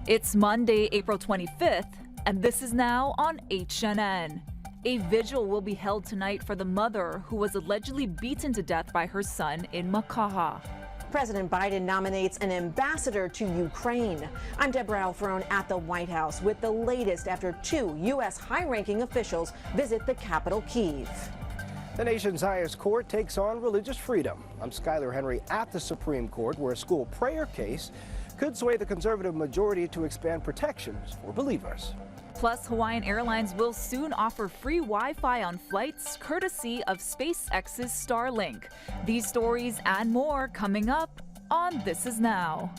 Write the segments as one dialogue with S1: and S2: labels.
S1: It's Monday, April 25th, and this is now on HNN. A vigil will be held tonight for the mother who was allegedly beaten to death by her son in Makaha.
S2: President Biden nominates an ambassador to Ukraine. I'm Deborah Alfarone at the White House with the latest after two U.S. high-ranking officials visit the capital, Kyiv.
S3: The nation's highest court takes on religious freedom. I'm Skylar Henry at the Supreme Court, where a school prayer case could sway the conservative majority to expand protections for believers.
S1: Plus, Hawaiian Airlines will soon offer free Wi-Fi on flights courtesy of SpaceX's Starlink. These stories and more coming up on This Is Now.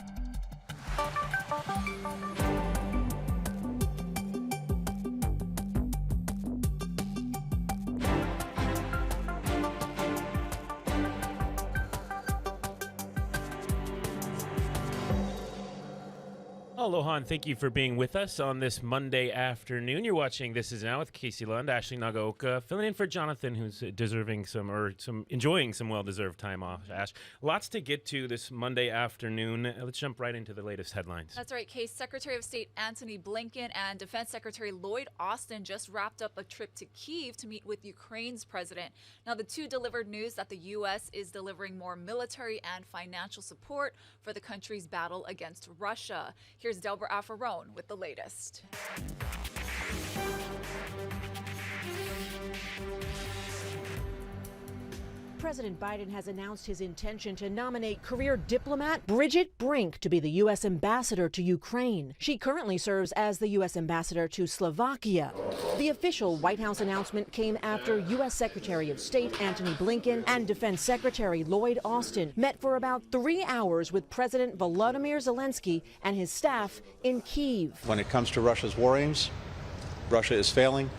S4: Aloha, and thank you for being with us on this Monday afternoon. You're watching This Is Now with Casey Lund, Ashley Nagaoka, filling in for Jonathan, who's enjoying some well-deserved time off. Ash, lots to get to this Monday afternoon. Let's jump right into the latest headlines.
S1: That's right, Case. Secretary of State Antony Blinken and Defense Secretary Lloyd Austin just wrapped up a trip to Kyiv to meet with Ukraine's president. Now, the two delivered news that the U.S. is delivering more military and financial support for the country's battle against Russia. Here's Deborah Alfarone with the latest.
S2: President Biden has announced his intention to nominate career diplomat Bridget Brink to be the U.S. ambassador to Ukraine. She currently serves as the U.S. ambassador to Slovakia. The official White House announcement came after U.S. Secretary of State Antony Blinken and Defense Secretary Lloyd Austin met for about 3 hours with President Volodymyr Zelensky and his staff in Kyiv.
S5: When it comes to Russia's war aims, Russia is failing.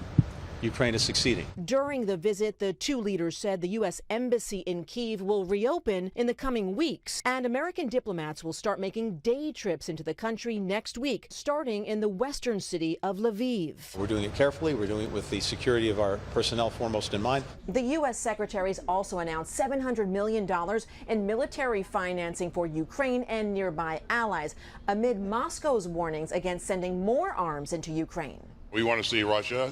S5: Ukraine is succeeding.
S2: During the visit, the two leaders said the U.S. embassy in Kyiv will reopen in the coming weeks, and American diplomats will start making day trips into the country next week, starting in the western city of Lviv.
S5: We're doing it carefully. We're doing it with the security of our personnel foremost in mind.
S2: The U.S. secretaries also announced $700 million in military financing for Ukraine and nearby allies, amid Moscow's warnings against sending more arms into Ukraine.
S6: We want to see Russia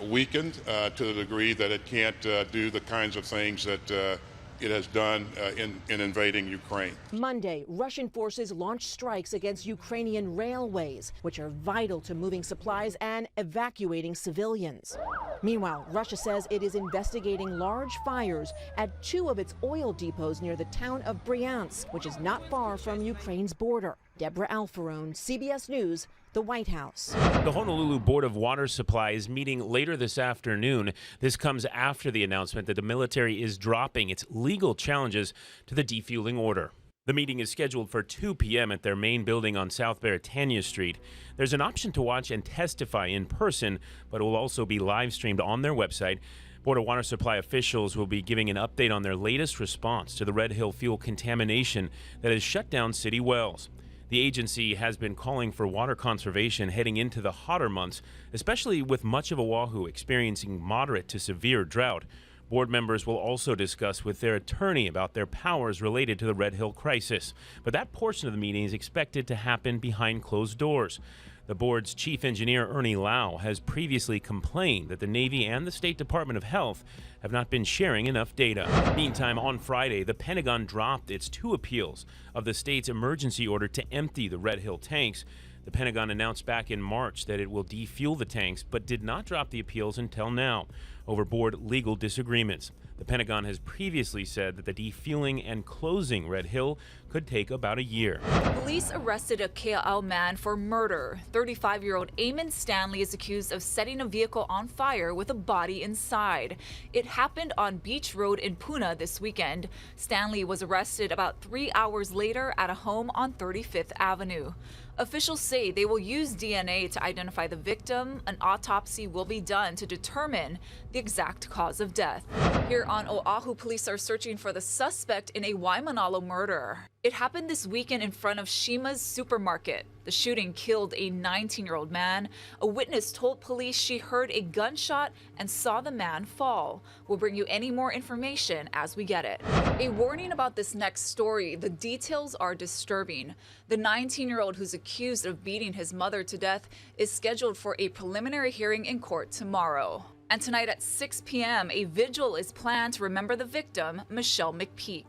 S6: weakened to the degree that it can't do the kinds of things that it has done in invading Ukraine.
S2: Monday, Russian forces launched strikes against Ukrainian railways, which are vital to moving supplies and evacuating civilians. Meanwhile, Russia says it is investigating large fires at two of its oil depots near the town of Bryansk, which is not far from Ukraine's border. Deborah Alfarone, CBS News, the White House.
S4: The Honolulu Board of Water Supply is meeting later this afternoon. This comes after the announcement that the military is dropping its legal challenges to the defueling order. The meeting is scheduled for 2 p.m. at their main building on South Beretania Street. There's an option to watch and testify in person, but it will also be live streamed on their website. Board of Water Supply officials will be giving an update on their latest response to the Red Hill fuel contamination that has shut down city wells. The agency has been calling for water conservation heading into the hotter months, especially with much of Oahu experiencing moderate to severe drought. Board members will also discuss with their attorney about their powers related to the Red Hill crisis. But that portion of the meeting is expected to happen behind closed doors. The board's chief engineer, Ernie Lau, has previously complained that the Navy and the State Department of Health have not been sharing enough data. Meantime, on Friday, the Pentagon dropped its 2 appeals of the state's emergency order to empty the Red Hill tanks. The Pentagon announced back in March that it will defuel the tanks, but did not drop the appeals until now over board legal disagreements. The Pentagon has previously said that the defueling and closing Red Hill could take about a year.
S1: Police arrested a Kea'au man for murder. 35-year-old Eamon Stanley is accused of setting a vehicle on fire with a body inside. It happened on Beach Road in Puna this weekend. Stanley was arrested about 3 hours later at a home on 35th Avenue. Officials say they will use DNA to identify the victim. An autopsy will be done to determine the exact cause of death. Here on Oahu, police are searching for the suspect in a Waimanalo murder. It happened this weekend in front of Shima's supermarket. The shooting killed a 19-year-old man. A witness told police she heard a gunshot and saw the man fall. We'll bring you any more information as we get it. A warning about this next story. The details are disturbing. The 19-year-old who's accused of beating his mother to death is scheduled for a preliminary hearing in court tomorrow. And tonight at 6 p.m., a vigil is planned to remember the victim, Michelle McPeak.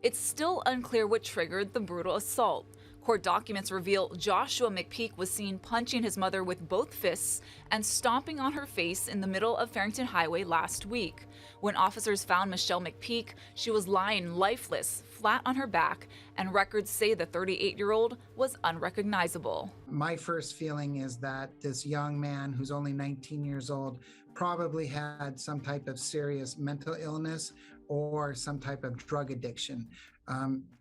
S1: It's still unclear what triggered the brutal assault. Court documents reveal Joshua McPeak was seen punching his mother with both fists and stomping on her face in the middle of Farrington Highway last week. When officers found Michelle McPeak, she was lying lifeless, flat on her back, and records say the 38-year-old was unrecognizable.
S7: My first feeling is that this young man, who's only 19 years old, probably had some type of serious mental illness or some type of drug addiction.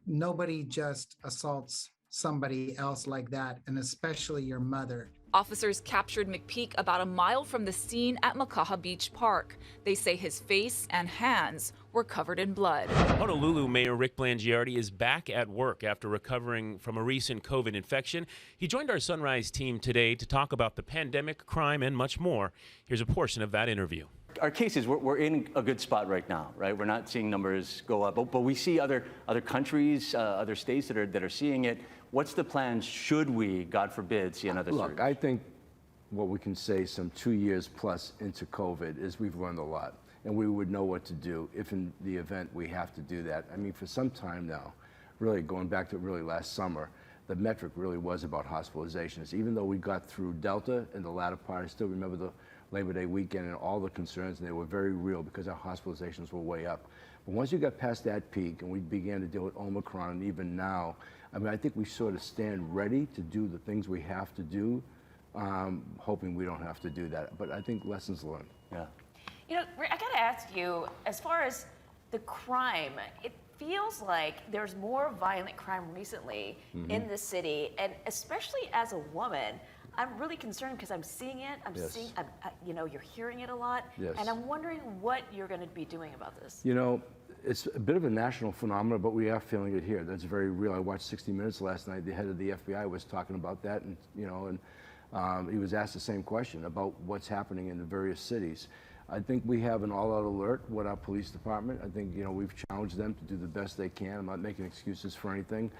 S7: Nobody just assaults somebody else like that, and especially your mother.
S1: Officers captured McPeak about a mile from the scene at Makaha Beach Park. They say his face and hands were covered in blood.
S4: Honolulu Mayor Blangiardi is back at work after recovering from a recent COVID infection. He joined our Sunrise team today to talk about the pandemic, crime, and much more. Here's a portion of that interview.
S8: Our cases, we're in a good spot right now, right? We're not seeing numbers go up, but we see other countries, other states that are seeing it. What's the plan should we, God forbid, see another surge?
S9: Look, I think what we can say some 2 years plus into COVID is we've learned a lot, and we would know what to do if in the event we have to do that. I mean, for some time now, really going back to really last summer, the metric really was about hospitalizations. Even though we got through Delta in the latter part, I still remember the Labor Day weekend and all the concerns, and they were very real because our hospitalizations were way up. But once you got past that peak and we began to deal with Omicron, and even now, I mean, I think we sort of stand ready to do the things we have to do, hoping we don't have to do that. But I think lessons learned.
S8: Yeah.
S10: You know, I got to ask you, as far as the crime, it feels like there's more violent crime recently in the city, and especially as a woman, I'm really concerned because I'm seeing it. You know, you're hearing it a lot, and I'm wondering what you're going to be doing about this.
S9: You know, it's a bit of a national phenomenon, but we are feeling it here. That's very real. I watched 60 Minutes last night. The head of the FBI was talking about that, and he was asked the same question about what's happening in the various cities. I think we have an all-out alert with our police department. I think, we've challenged them to do the best they can. I'm not making excuses for anything.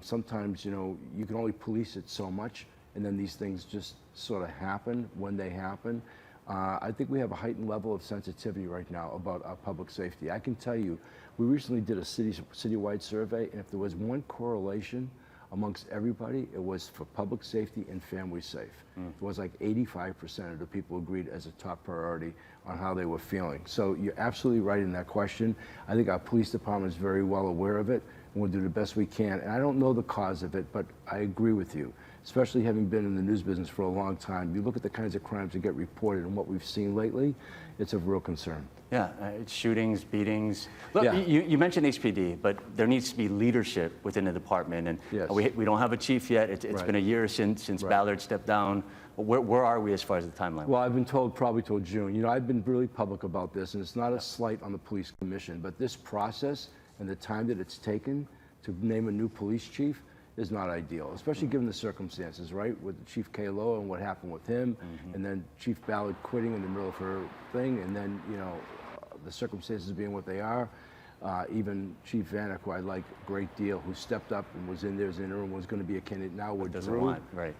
S9: Sometimes, you can only police it so much, and then these things just sort of happen when they happen. I think we have a heightened level of sensitivity right now about our public safety. I can tell you, we recently did a citywide survey, and if there was one correlation amongst everybody, it was for public safety and family safe. It was like 85% of the people agreed as a top priority on how they were feeling. So you're absolutely right in that question. I think our police department is very well aware of it, and we'll do the best we can. And I don't know the cause of it, but I agree with you. Especially having been in the news business for a long time, you look at the kinds of crimes that get reported and what we've seen lately, it's of real concern.
S8: Yeah, it's shootings, beatings. Look, you mentioned HPD, but there needs to be leadership within the department, and we don't have a chief yet. It's been a year since Ballard stepped down. Where are we as far as the timeline?
S9: Well, I've been told probably till June. I've been really public about this, and it's not a slight on the police commission, but this process and the time that it's taken to name a new police chief is not ideal, especially given the circumstances, right? With Chief Kalo and what happened with him, and then Chief Ballard quitting in the middle of her thing, and then, the circumstances being what they are. Even Chief Vanek, who I like a great deal, who stepped up and was in there as interim, was going to be a candidate, now withdrew.
S8: Right.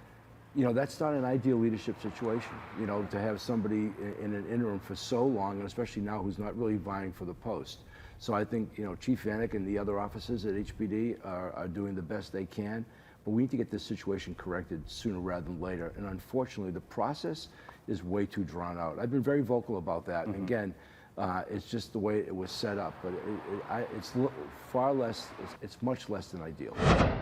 S9: That's not an ideal leadership situation, to have somebody in an interim for so long, and especially now who's not really vying for the post. So I think, Chief Vanek and the other officers at HPD are doing the best they can, but we need to get this situation corrected sooner rather than later. And unfortunately, the process is way too drawn out. I've been very vocal about that. And again, it's just the way it was set up, but it's much less than ideal.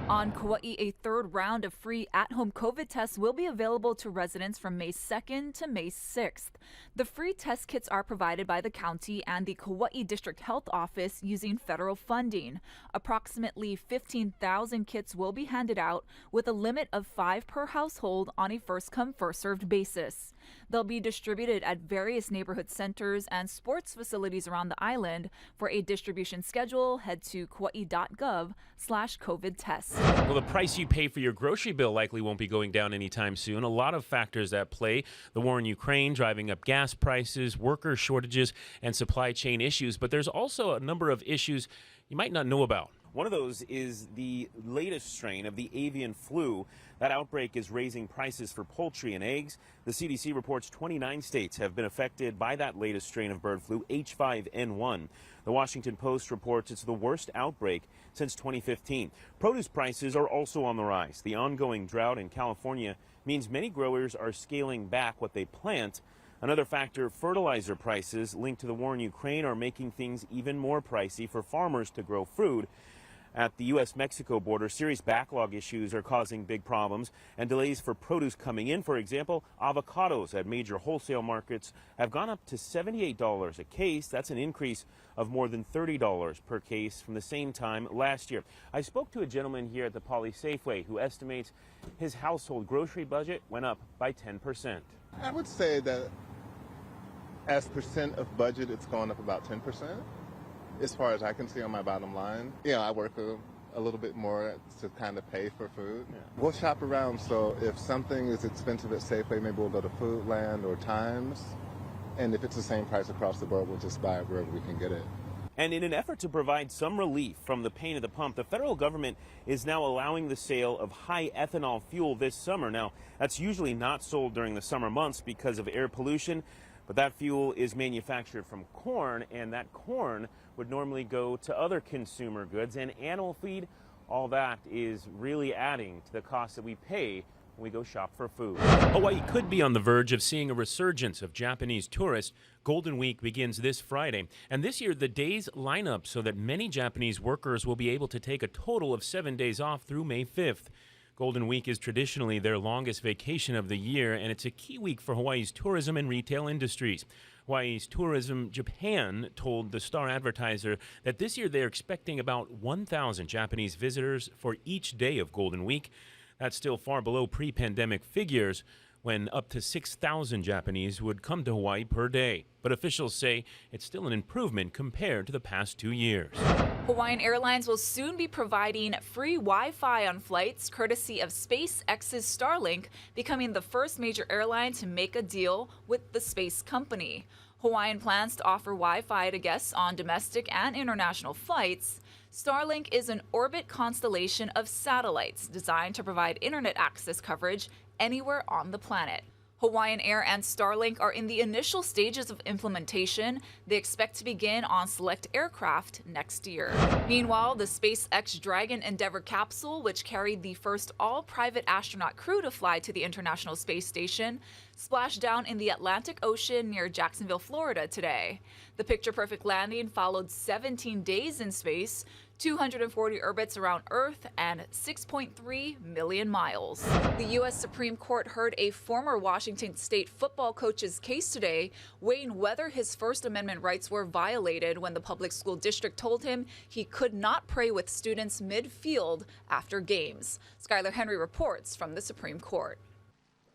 S1: On Kauai, a third round of free at-home COVID tests will be available to residents from May 2nd to May 6th. The free test kits are provided by the county and the Kauai District Health Office using federal funding. Approximately 15,000 kits will be handed out with a limit of 5 per household on a first-come, first-served basis. They'll be distributed at various neighborhood centers and sports facilities around the island. For a distribution schedule, head to kauai.gov/COVID tests.
S4: Well, the price you pay for your grocery bill likely won't be going down anytime soon. A lot of factors at play. The war in Ukraine driving up gas prices, worker shortages, and supply chain issues. But there's also a number of issues you might not know about. One of those is the latest strain of the avian flu. That outbreak is raising prices for poultry and eggs. The CDC reports 29 states have been affected by that latest strain of bird flu, H5N1. The Washington Post reports it's the worst outbreak since 2015. Produce prices are also on the rise. The ongoing drought in California means many growers are scaling back what they plant. Another factor, fertilizer prices linked to the war in Ukraine are making things even more pricey for farmers to grow food. At the U.S.-Mexico border, serious backlog issues are causing big problems and delays for produce coming in. For example, avocados at major wholesale markets have gone up to $78 a case. That's an increase of more than $30 per case from the same time last year. I spoke to a gentleman here at the Poly Safeway who estimates his household grocery budget went up by 10%.
S11: I would say that as percent of budget, it's gone up about 10%. As far as I can see on my bottom line. Yeah, I work a little bit more to kind of pay for food. Yeah. We'll shop around, so if something is expensive at Safeway, maybe we'll go to Foodland or Times. And if it's the same price across the board, we'll just buy it wherever we can get it.
S4: And in an effort to provide some relief from the pain of the pump, the federal government is now allowing the sale of high ethanol fuel this summer. Now, that's usually not sold during the summer months because of air pollution, but that fuel is manufactured from corn, and that corn would normally go to other consumer goods and animal feed. All that is really adding to the cost that we pay when we go shop for food. Hawaii could be on the verge of seeing a resurgence of Japanese tourists. Golden Week begins this Friday, and this year the days line up so that many Japanese workers will be able to take a total of 7 days off through May 5th. Golden Week is traditionally their longest vacation of the year, and it's a key week for Hawaii's tourism and retail industries. Hawaii's Tourism Japan told the Star Advertiser that this year they're expecting about 1,000 Japanese visitors for each day of Golden Week. That's still far below pre-pandemic figures, when up to 6,000 Japanese would come to Hawaii per day. But officials say it's still an improvement compared to the past 2 years.
S1: Hawaiian Airlines will soon be providing free Wi-Fi on flights courtesy of SpaceX's Starlink, becoming the first major airline to make a deal with the space company. Hawaiian plans to offer Wi-Fi to guests on domestic and international flights. Starlink is an orbit constellation of satellites designed to provide internet access coverage anywhere on the planet. Hawaiian Air and Starlink are in the initial stages of implementation. They expect to begin on select aircraft next year. Meanwhile, the SpaceX Dragon Endeavour capsule, which carried the first all-private astronaut crew to fly to the International Space Station, splashed down in the Atlantic Ocean near Jacksonville, Florida today. The picture-perfect landing followed 17 days in space, 240 orbits around Earth, and 6.3 million miles. The U.S. Supreme Court heard a former Washington State football coach's case today, weighing whether his First Amendment rights were violated when the public school district told him he could not pray with students mid-field after games. Skylar Henry reports from the Supreme Court.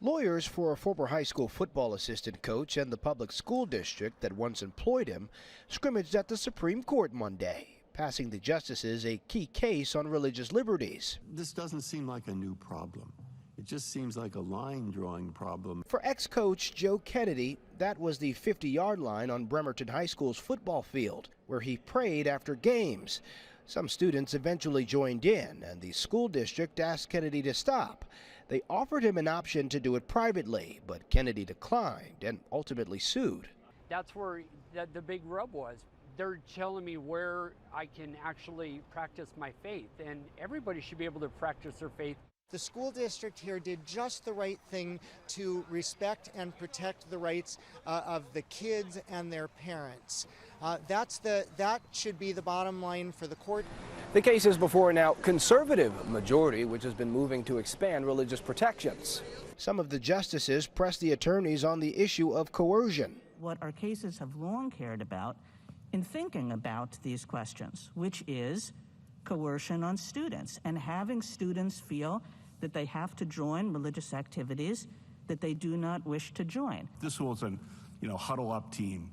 S3: Lawyers for a former high school football assistant coach and the public school district that once employed him scrimmaged at the Supreme Court Monday, passing the justices a key case on religious liberties.
S12: This doesn't seem like a new problem. It just seems like a line-drawing problem.
S3: For ex-coach Joe Kennedy, that was the 50-yard line on Bremerton High School's football field, where he prayed after games. Some students eventually joined in, and the school district asked Kennedy to stop. They offered him an option to do it privately, but Kennedy declined and ultimately sued.
S13: That's where the big rub was. They're telling me where I can actually practice my faith, and everybody should be able to practice their faith.
S14: The school district here did just the right thing to respect and protect the rights of the kids and their parents. That should be the bottom line for the court.
S3: The case is before a now conservative majority, which has been moving to expand religious protections. Some of the justices pressed the attorneys on the issue of coercion.
S15: What our cases have long cared about in thinking about these questions, which is coercion on students and having students feel that they have to join religious activities that they do not wish to join.
S16: This was an, huddle up team,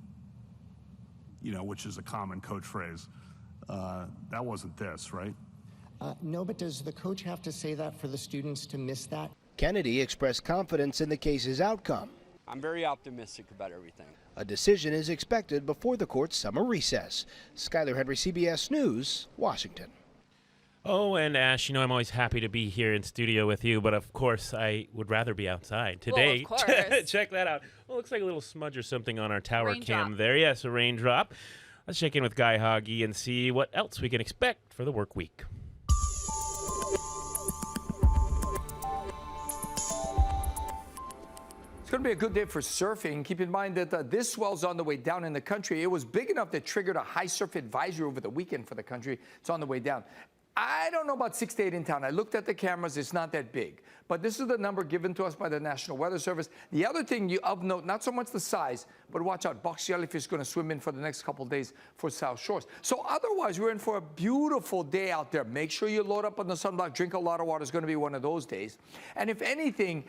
S16: which is a common coach phrase. That wasn't this, right?
S14: No, but does the coach have to say that for the students to miss that?
S3: Kennedy expressed confidence in the case's outcome.
S17: I'm very optimistic about everything.
S3: A decision is expected before the court's summer recess. Skyler Henry, CBS News, Washington.
S4: Oh, and Ash, I'm always happy to be here in studio with you, but of course I would rather be outside today.
S1: Well, of course.
S4: Check that out. Well, looks like a little smudge or something on our tower
S1: Raindrop.
S4: cam there. Yes, a raindrop. Let's check in with Guy Hoggy and see what else we can expect for the work week.
S18: It's going to be a good day for surfing. Keep in mind that this swell's on the way down in the country. It was big enough that triggered a high surf advisory over the weekend for the country. It's on the way down. I don't know about 6 to 8 in town. I looked at the cameras. It's not that big. But this is the number given to us by the National Weather Service. The other thing of note, not so much the size, but watch out. Box jellyfish is going to swim in for the next couple days for South Shores. So otherwise, we're in for a beautiful day out there. Make sure you load up on the sunblock. Drink a lot of water. It's going to be one of those days. And if anything,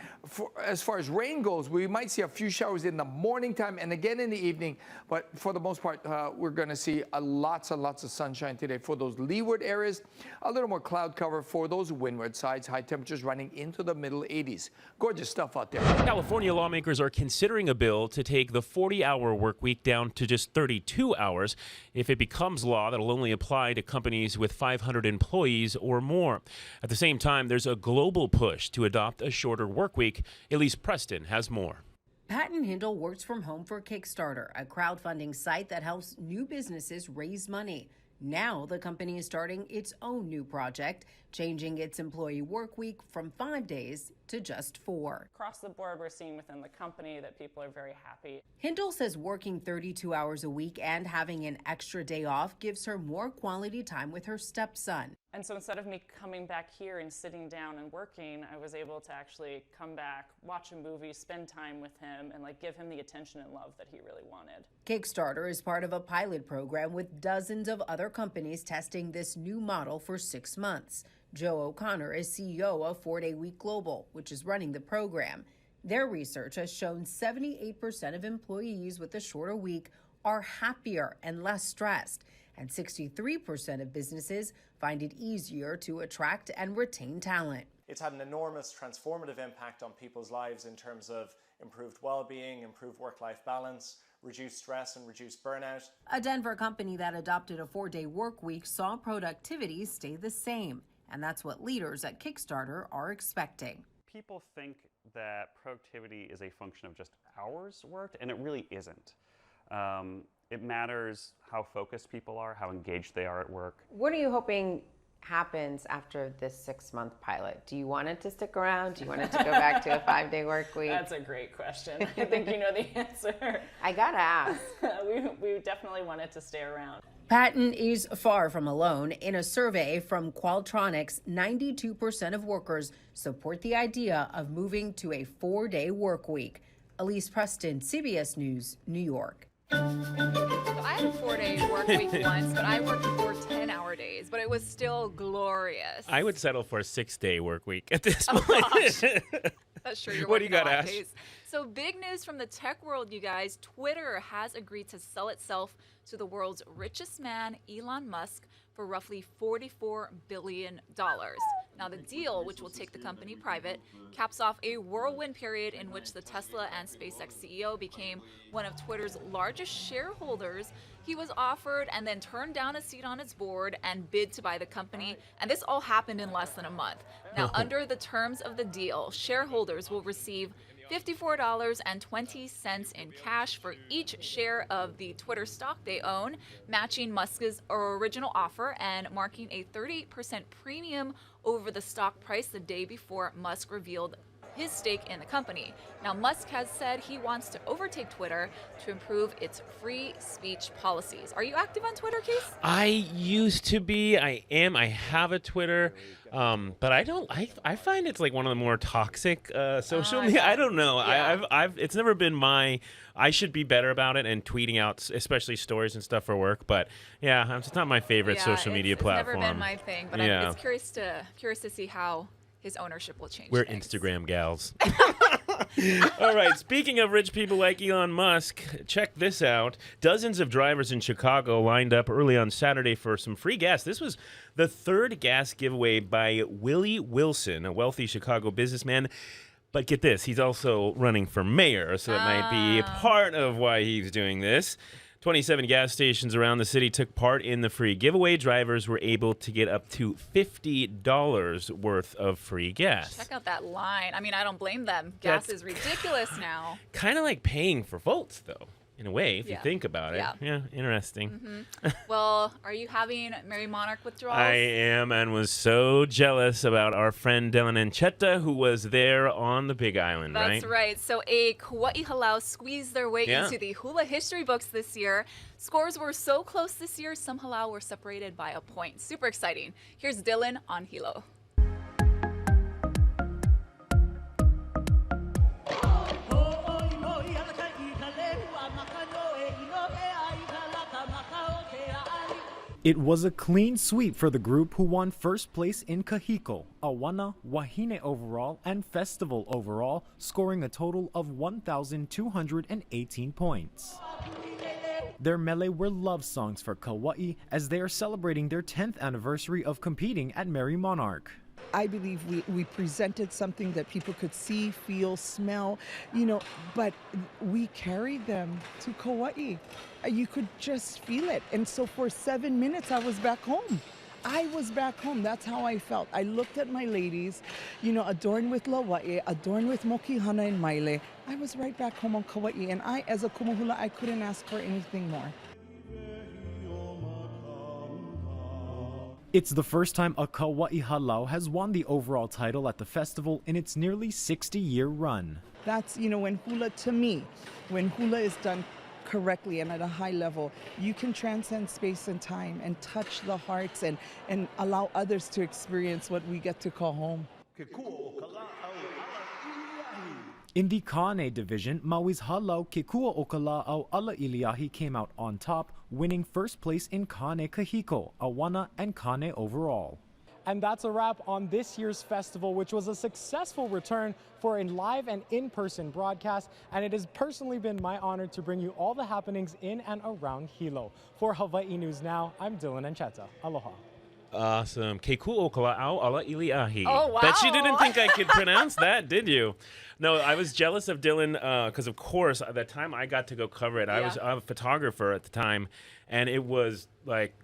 S18: as far as rain goes, we might see a few showers in the morning time and again in the evening. But for the most part, we're going to see lots and lots of sunshine today for those leeward areas. A little more cloud cover for those windward sides. High temperatures running into the middle 80s. Gorgeous stuff out there.
S4: California lawmakers are considering a bill to take the 40-hour work week down to just 32 hours. If it becomes law, that'll only apply to companies with 500 employees or more. At the same time, there's a global push to adopt a shorter work week. Elise Preston has more.
S19: Patton Hindle works from home for Kickstarter, a crowdfunding site that helps new businesses raise money. Now the company is starting its own new project, changing its employee work week from 5 days to just 4.
S20: Across the board, we're seeing within the company that people are very happy.
S19: Hindle says working 32 hours a week and having an extra day off gives her more quality time with her stepson.
S20: And so instead of me coming back here and sitting down and working, I was able to actually come back, watch a movie, spend time with him, and give him the attention and love that he really wanted.
S19: Kickstarter is part of a pilot program with dozens of other companies testing this new model for 6 months. Joe O'Connor is CEO of 4 Day Week Global, which is running the program. Their research has shown 78% of employees with a shorter week are happier and less stressed, and 63% of businesses find it easier to attract and retain talent.
S21: It's had an enormous transformative impact on people's lives in terms of improved well-being, improved work-life balance, reduced stress and reduced burnout.
S19: A Denver company that adopted a 4-day work week saw productivity stay the same, and that's what leaders at Kickstarter are expecting.
S22: People think that productivity is a function of just hours worked, and it really isn't. It matters how focused people are, how engaged they are at work.
S23: What are you hoping happens after this 6-month pilot? Do you want it to stick around? Do you want it to go back to a 5-day work week?
S20: That's a great question. I think you know the answer.
S23: I gotta ask.
S20: we definitely want it to stay around.
S19: Patton is far from alone. In a survey from Qualtrics, 92% of workers support the idea of moving to a 4-day work week. Elise Preston, CBS News, New York.
S1: So I had a 4-day work week once, but I worked 4 10-hour days, but it was still glorious.
S4: I would settle for a 6-day work week at this
S1: Oh,
S4: point.
S1: gosh. That's true. You're
S4: What do you got,
S1: working a lot of
S4: Ash?
S1: days. So big news from the tech world, you guys. Twitter has agreed to sell itself to the world's richest man, Elon Musk, for roughly $44 billion. Now, the deal, which will take the company private, caps off a whirlwind period in which the Tesla and SpaceX CEO became one of Twitter's largest shareholders. He was offered and then turned down a seat on its board and bid to buy the company, and this all happened in less than a month. Now, under the terms of the deal, shareholders will receive $54.20 in cash for each share of the Twitter stock they own, matching Musk's original offer and marking a 38% premium over the stock price the day before Musk revealed his stake in the company. Now, Musk has said he wants to overtake Twitter to improve its free speech policies. Are you active on Twitter, Case?
S4: I used to be. I am. I have a Twitter, but I don't. I find it's like one of the more toxic social media. I don't know.
S1: Yeah.
S4: It's never been my. I should be better about it and tweeting out, especially stories and stuff for work. But yeah, it's not my favorite social media platform.
S1: It's never been my thing, but I'm curious to see how his ownership will change.
S4: We're
S1: things.
S4: Instagram gals. All right, speaking of rich people like Elon Musk, check this out. Dozens of drivers in Chicago lined up early on Saturday for some free gas. This was the third gas giveaway by Willie Wilson, a wealthy Chicago businessman. But get this, he's also running for mayor, so that might be part of why he's doing this. 27 gas stations around the city took part in the free giveaway. Drivers were able to get up to $50 worth of free gas.
S1: Check out that line. I mean, I don't blame them. Gas is ridiculous now.
S4: Kind of like paying for votes, though, in a way, if you think about it.
S1: Yeah,
S4: interesting.
S1: Mm-hmm. Well, are you having Mary Monarch withdrawals?
S4: I am, and was so jealous about our friend Dylan and Chetta, who was there on the Big Island, right?
S1: That's right. So a Kauai halau squeezed their way into the hula history books this year. Scores were so close this year, some halau were separated by a point. Super exciting. Here's Dylan on Hilo.
S2: It was a clean sweep for the group who won first place in Kahiko, Awana, Wahine overall, and Festival overall, scoring a total of 1,218 points. Their mele were love songs for Kauai as they are celebrating their 10th anniversary of competing at Mary Monarch.
S5: I believe we presented something that people could see, feel, smell, but we carried them to Kauai. You could just feel it. And so for 7 minutes, I was back home. That's how I felt. I looked at my ladies, adorned with lawa'e, adorned with mokihana and maile. I was right back home on Kauai. And I, as a kumahula, I couldn't ask for anything more.
S2: It's the first time a Kauai halau has won the overall title at the festival in its nearly 60-year run.
S5: That's, when hula is done correctly and at a high level, you can transcend space and time and touch the hearts and allow others to experience what we get to call home.
S2: In the Kane division, Maui's halau Kekua o Kala'au Ala Iliahi came out on top, winning first place in Kane Kahiko, Awana, and Kane overall.
S6: And that's a wrap on this year's festival, which was a successful return for a live and in-person broadcast. And it has personally been my honor to bring you all the happenings in and around Hilo. For Hawaii News Now, I'm Dylan Ancheta. Aloha.
S4: Awesome. Kekua o Kala'au Ala Iliahi.
S1: Oh, wow.
S4: Bet you didn't think I could pronounce that, did you? No, I was jealous of Dylan because, of course, at the time I got to go cover it. I was a photographer at the time, and it was,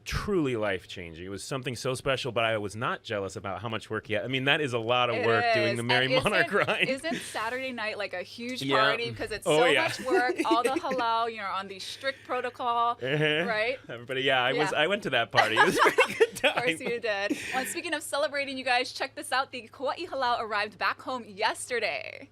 S4: truly life-changing. It was something so special, but I was not jealous about how much work he had. I mean, that is a lot of work doing the Mary Monarch ride.
S1: Isn't Saturday night like a huge party because it's so much work, all the halau, on the strict protocol, right?
S4: Everybody, I went to that party. It was a pretty good time.
S1: Of course you did. Well, and speaking of celebrating, you guys, check this out. The Kauai halau arrived back home yesterday.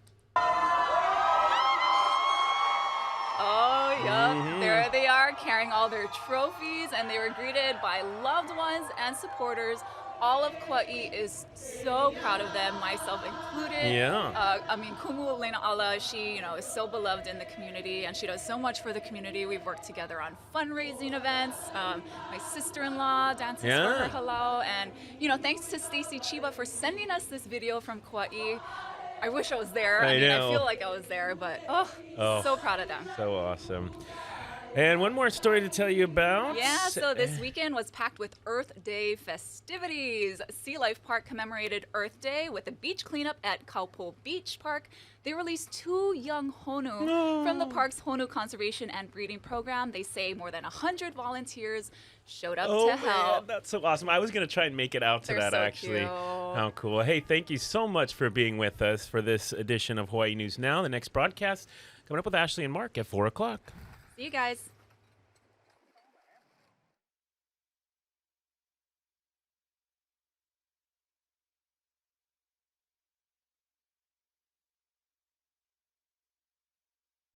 S1: Oh, yep. There they are, carrying all their trophies, and they were greeted by loved ones and supporters. All of Kauai is so proud of them, myself included.
S4: Yeah.
S1: Kumu Lena Ala, she, is so beloved in the community, and she does so much for the community. We've worked together on fundraising events. My sister-in-law dances for her halau, and, thanks to Stacy Chiba for sending us this video from Kauai. I wish I was there. I feel like I was there, but so proud of them.
S4: So awesome. And one more story to tell you about.
S1: Yeah, so this weekend was packed with Earth Day festivities. Sea Life Park commemorated Earth Day with a beach cleanup at Kaupo Beach Park. They released 2 young honu from the park's Honu Conservation and Breeding Program. They say more than 100 volunteers showed up to help.
S4: Man, that's so awesome. I was going to try and make it out to that, actually.
S1: Cute.
S4: How cool. Hey, thank you so much for being with us for this edition of Hawaii News Now. The next broadcast coming up with Ashley and Mark at 4 o'clock.
S1: See you guys.